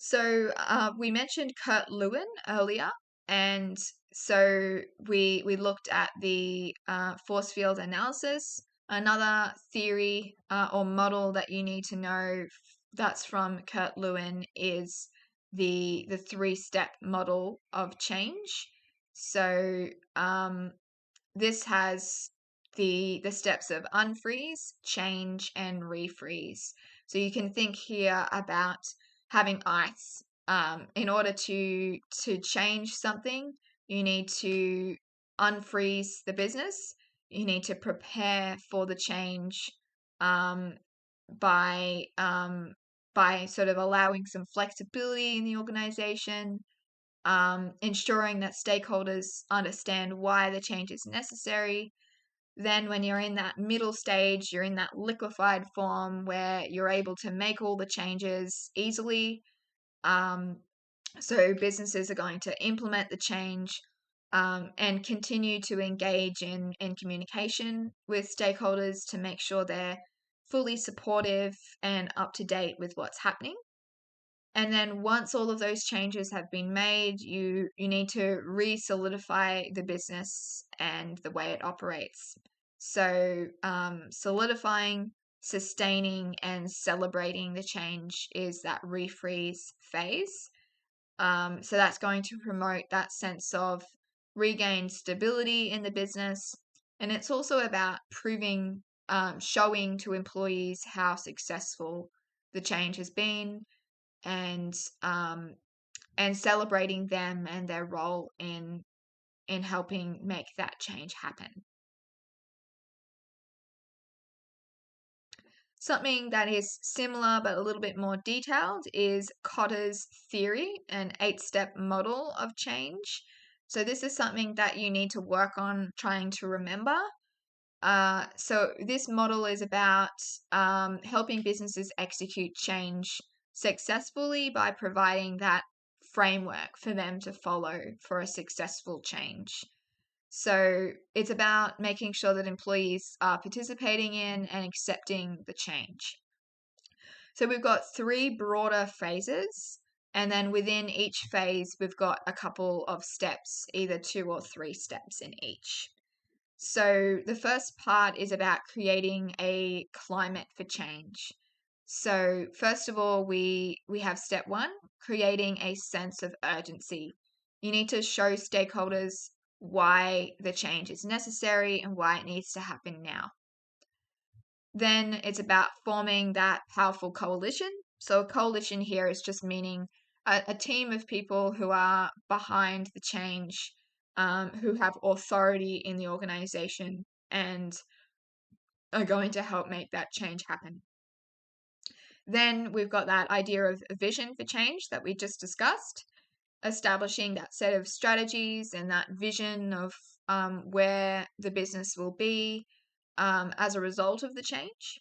So we mentioned Kurt Lewin earlier, and so we looked at the force field analysis. Another theory or model that you need to know that's from Kurt Lewin is the three-step model of change. So this has the steps of unfreeze, change, and refreeze. So you can think here about having ice. In order to change something, you need to unfreeze the business. You need to prepare for the change um, by by sort of allowing some flexibility in the organization, ensuring that stakeholders understand why the change is necessary. Then, when you're in that middle stage, you're in that liquefied form where you're able to make all the changes easily. Um, so, businesses are going to implement the change and continue to engage in communication with stakeholders to make sure they're fully supportive and up to date with what's happening. And then once all of those changes have been made, you need to re-solidify the business and the way it operates. So solidifying, sustaining, and celebrating the change is that refreeze phase. So that's going to promote that sense of regained stability in the business. And it's also about proving, showing to employees how successful the change has been, and um, and celebrating them and their role in helping make that change happen. Something that is similar but a little bit more detailed is Kotter's theory, an 8-step model of change. So this is something that you need to work on trying to remember. So this model is about helping businesses execute change successfully by providing that framework for them to follow for a successful change. So it's about making sure that employees are participating in and accepting the change. So we've got 3 broader phases, and then within each phase, we've got a couple of steps, either 2 or 3 steps in each. So the first part is about creating a climate for change. So first of all, we have step 1, creating a sense of urgency. You need to show stakeholders why the change is necessary and why it needs to happen now. Then it's about forming that powerful coalition. So a coalition here is just meaning a team of people who are behind the change, who have authority in the organization and are going to help make that change happen. Then we've got that idea of a vision for change that we just discussed, establishing that set of strategies and that vision of where the business will be as a result of the change.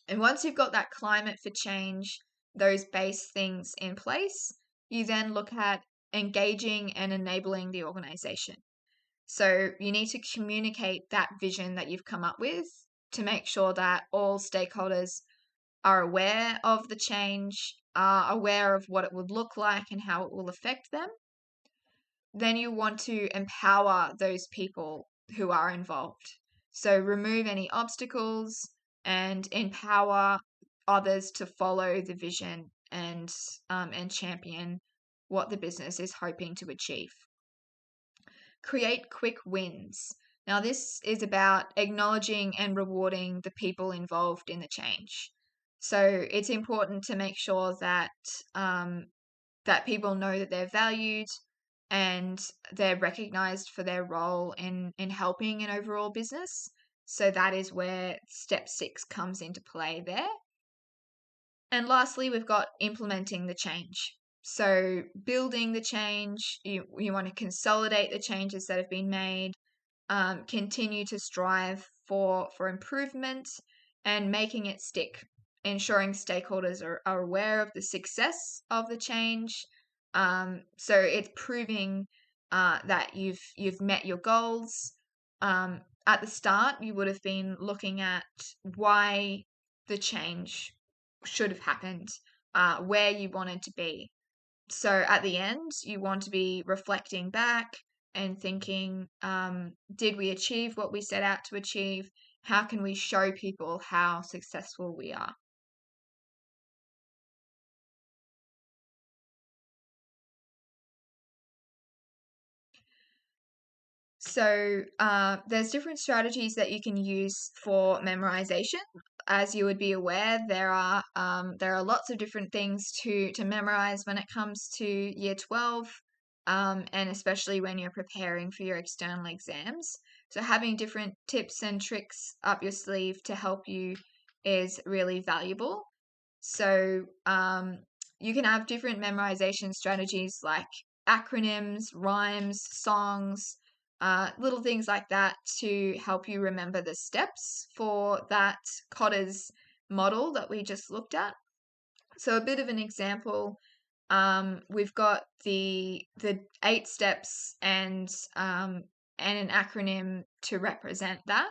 And once you've got that climate for change, those base things in place, you then look at engaging and enabling the organization. So you need to communicate that vision that you've come up with to make sure that all stakeholders are aware of the change, are aware of what it would look like and how it will affect them. Then you want to empower those people who are involved. So remove any obstacles and empower others to follow the vision and champion what the business is hoping to achieve. Create quick wins. Now, this is about acknowledging and rewarding the people involved in the change. So it's important to make sure that that people know that they're valued and they're recognized for their role in helping an overall business. So that is where step 6 comes into play there. And lastly, we've got implementing the change. So building the change, you want to consolidate the changes that have been made, continue to strive for improvement and making it stick, ensuring stakeholders are aware of the success of the change. So it's proving that you've met your goals. At the start, you would have been looking at why the change should have happened. where you wanted to be. So at the end, you want to be reflecting back and thinking, did we achieve what we set out to achieve? How can we show people how successful we are? So there's different strategies that you can use for memorization. As you would be aware, there are lots of different things to memorize when it comes to Year 12, and especially when you're preparing for your external exams. So having different tips and tricks up your sleeve to help you is really valuable. So you can have different memorization strategies like acronyms, rhymes, songs, little things like that to help you remember the steps for that Cotter's model that we just looked at. So a bit of an example, we've got the 8 steps and an acronym to represent that.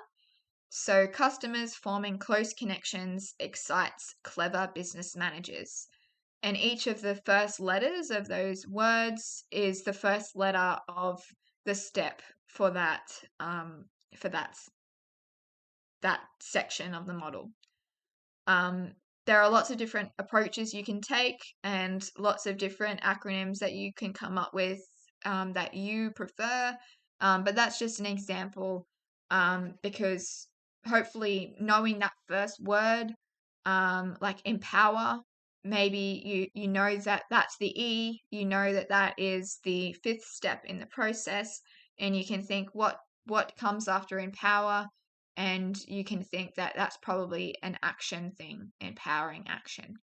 So customers forming close connections excites clever business managers. And each of the first letters of those words is the first letter of the step for for that section of the model. Um, there are lots of different approaches you can take and lots of different acronyms that you can come up with that you prefer. But that's just an example because hopefully knowing that first word, like empower, maybe you know that that's the E, you know that that is the 5th step in the process, and you can think what comes after empower, and you can think that that's probably an action thing, empowering action.